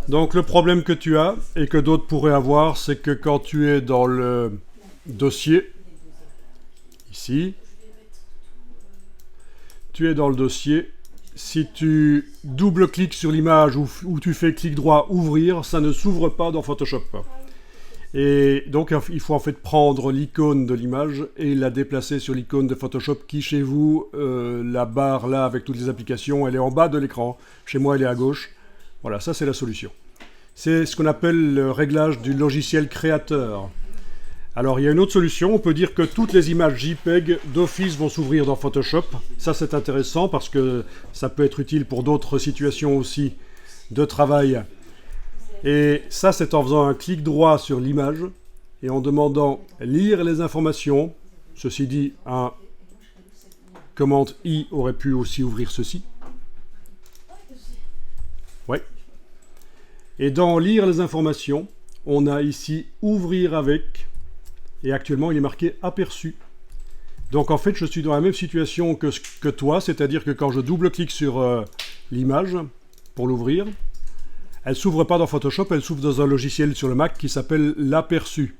Donc le problème que tu as, et que d'autres pourraient avoir, c'est que quand tu es dans le dossier, ici, tu es dans le dossier, si tu double-cliques sur l'image ou tu fais clic droit ouvrir, ça ne s'ouvre pas dans Photoshop. Et donc il faut en fait prendre l'icône de l'image et la déplacer sur l'icône de Photoshop qui chez vous, la barre là avec toutes les applications, elle est en bas de l'écran. Chez moi elle est à gauche. Voilà, ça c'est la solution. C'est ce qu'on appelle le réglage du logiciel créateur. Alors il y a une autre solution, on peut dire que toutes les images JPEG d'office vont s'ouvrir dans Photoshop. Ça c'est intéressant parce que ça peut être utile pour d'autres situations aussi de travail. Et ça c'est en faisant un clic droit sur l'image et en demandant lire les informations. Ceci dit, un commande I aurait pu aussi ouvrir ceci. Ouais. Et dans lire les informations, on a ici ouvrir avec. Et actuellement, il est marqué aperçu. Donc en fait, je suis dans la même situation que toi, c'est-à-dire que quand je double-clique sur l'image pour l'ouvrir, elle ne s'ouvre pas dans Photoshop, elle s'ouvre dans un logiciel sur le Mac qui s'appelle l'aperçu.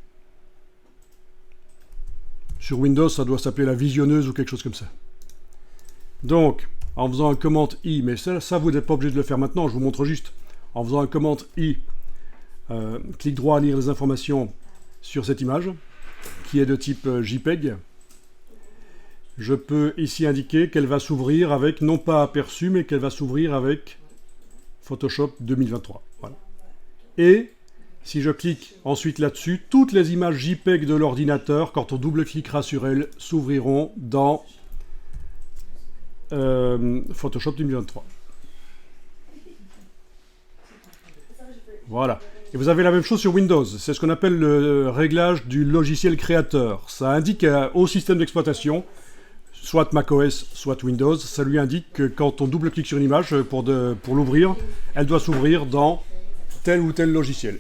Sur Windows, ça doit s'appeler la visionneuse ou quelque chose comme ça. Donc, en faisant un commande I, mais ça vous n'êtes pas obligé de le faire maintenant, je vous montre juste. En faisant un commande I, clic droit à lire les informations sur cette image, qui est de type JPEG, je peux ici indiquer qu'elle va s'ouvrir avec, non pas aperçu, mais qu'elle va s'ouvrir avec Photoshop 2023. Voilà. Et si je clique ensuite là-dessus, toutes les images JPEG de l'ordinateur, quand on double-cliquera sur elles, s'ouvriront dans Photoshop 2023. Voilà. Et vous avez la même chose sur Windows. C'est ce qu'on appelle le réglage du logiciel créateur. Ça indique au système d'exploitation, soit macOS, soit Windows, ça lui indique que quand on double-clique sur une image pour l'ouvrir, elle doit s'ouvrir dans tel ou tel logiciel.